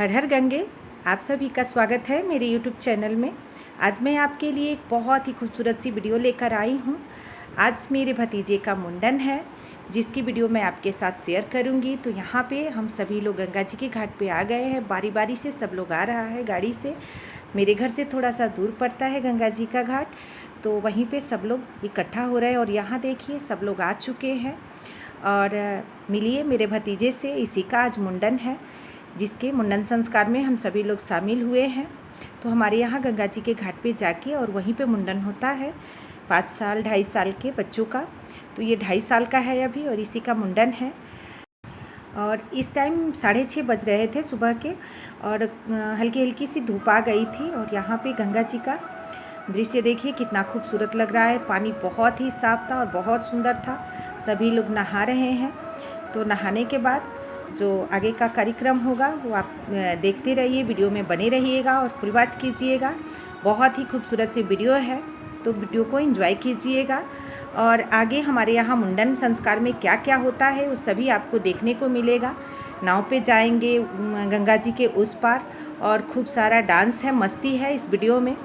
हर हर गंगे। आप सभी का स्वागत है मेरे YouTube चैनल में। आज मैं आपके लिए एक बहुत ही खूबसूरत सी वीडियो लेकर आई हूँ। आज मेरे भतीजे का मुंडन है, जिसकी वीडियो मैं आपके साथ शेयर करूँगी। तो यहाँ पे हम सभी लोग गंगा जी के घाट पे आ गए हैं। बारी बारी से सब लोग आ रहा है गाड़ी से। मेरे घर से थोड़ा सा दूर पड़ता है गंगा जी का घाट, तो वहीं पे सब लोग इकट्ठा हो रहे हैं। और यहाँ देखिए सब लोग आ चुके हैं और मिलिए मेरे भतीजे से। इसी का आज मुंडन है, जिसके मुंडन संस्कार में हम सभी लोग शामिल हुए हैं। तो हमारे यहाँ गंगा जी के घाट पे जाके और वहीं पे मुंडन होता है 5 साल 2.5 साल के बच्चों का। तो ये 2.5 साल का है अभी और इसी का मुंडन है। और इस टाइम 6:30 बज रहे थे सुबह के, और हल्की हल्की सी धूप आ गई थी। और यहाँ पे गंगा जी का दृश्य देखिए कितना खूबसूरत लग रहा है। पानी बहुत ही साफ था और बहुत सुंदर था। सभी लोग नहा रहे हैं। तो नहाने के बाद जो आगे का कार्यक्रम होगा वो आप देखते रहिए, वीडियो में बने रहिएगा और फुल वॉच कीजिएगा। बहुत ही खूबसूरत सी वीडियो है, तो वीडियो को एंजॉय कीजिएगा। और आगे हमारे यहाँ मुंडन संस्कार में क्या क्या होता है वो सभी आपको देखने को मिलेगा। नाव पे जाएंगे गंगा जी के उस पार, और खूब सारा डांस है, मस्ती है इस वीडियो में।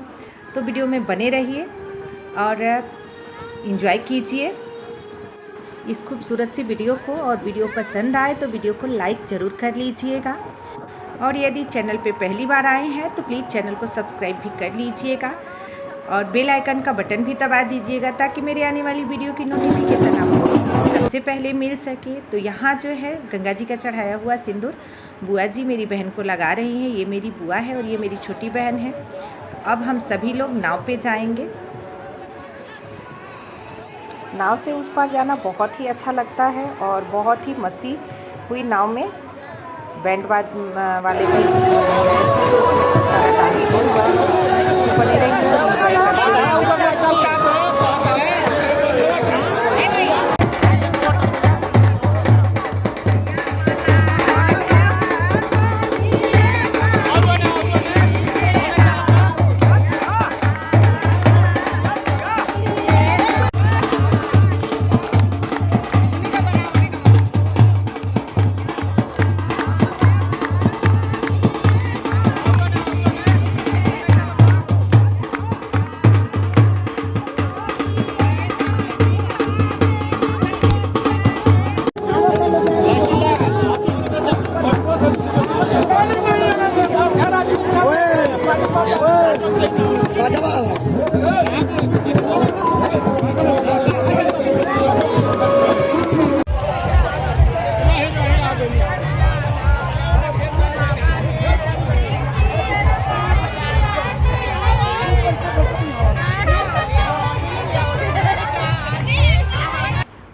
तो वीडियो में बने रहिए और एंजॉय कीजिए इस खूबसूरत सी वीडियो को। और वीडियो पसंद आए तो वीडियो को लाइक ज़रूर कर लीजिएगा। और यदि चैनल पे पहली बार आए हैं तो प्लीज़ चैनल को सब्सक्राइब भी कर लीजिएगा और बेल आइकन का बटन भी दबा दीजिएगा, ताकि मेरे आने वाली वीडियो की नोटिफिकेशन आपको सबसे पहले मिल सके। तो यहाँ जो है गंगा जी का चढ़ाया हुआ सिंदूर बुआ जी मेरी बहन को लगा रही हैं। ये मेरी बुआ है और ये मेरी छोटी बहन है। तो अब हम सभी लोग नाव पे जाएंगे। नाव से उस पार जाना बहुत ही अच्छा लगता है और बहुत ही मस्ती हुई नाव में। बैंड वाले भी गए थे, तो उसमें खूब सारा डांस हुआ। तो बने रहिए और एंजॉय करते रहिए।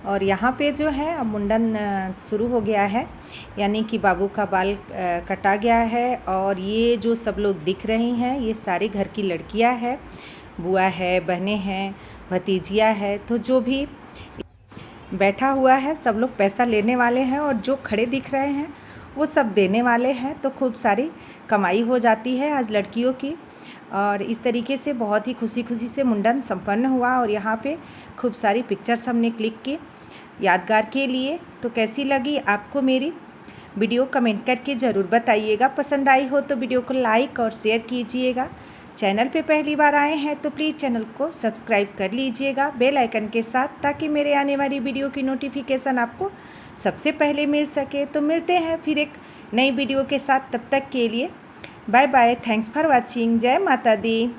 और यहाँ पे जो है अब मुंडन शुरू हो गया है, यानी कि बाबू का बाल कटा गया है। और ये जो सब लोग दिख रही हैं ये सारे घर की लड़कियाँ हैं, बुआ है, बहनें हैं, भतीजियाँ है। तो जो भी बैठा हुआ है सब लोग पैसा लेने वाले हैं, और जो खड़े दिख रहे हैं वो सब देने वाले हैं। तो खूब सारी कमाई हो जाती है आज लड़कियों की। और इस तरीके से बहुत ही खुशी खुशी से मुंडन संपन्न हुआ। और यहाँ पे खूब सारी पिक्चर्स हमने क्लिक की यादगार के लिए। तो कैसी लगी आपको मेरी वीडियो कमेंट करके ज़रूर बताइएगा। पसंद आई हो तो वीडियो को लाइक और शेयर कीजिएगा। चैनल पे पहली बार आए हैं तो प्लीज़ चैनल को सब्सक्राइब कर लीजिएगा बेल आइकन के साथ, ताकि मेरे आने वाली वीडियो की नोटिफिकेशन आपको सबसे पहले मिल सके। तो मिलते हैं फिर एक नई वीडियो के साथ, तब तक के लिए bye bye. Thanks for watching. जय माता दी।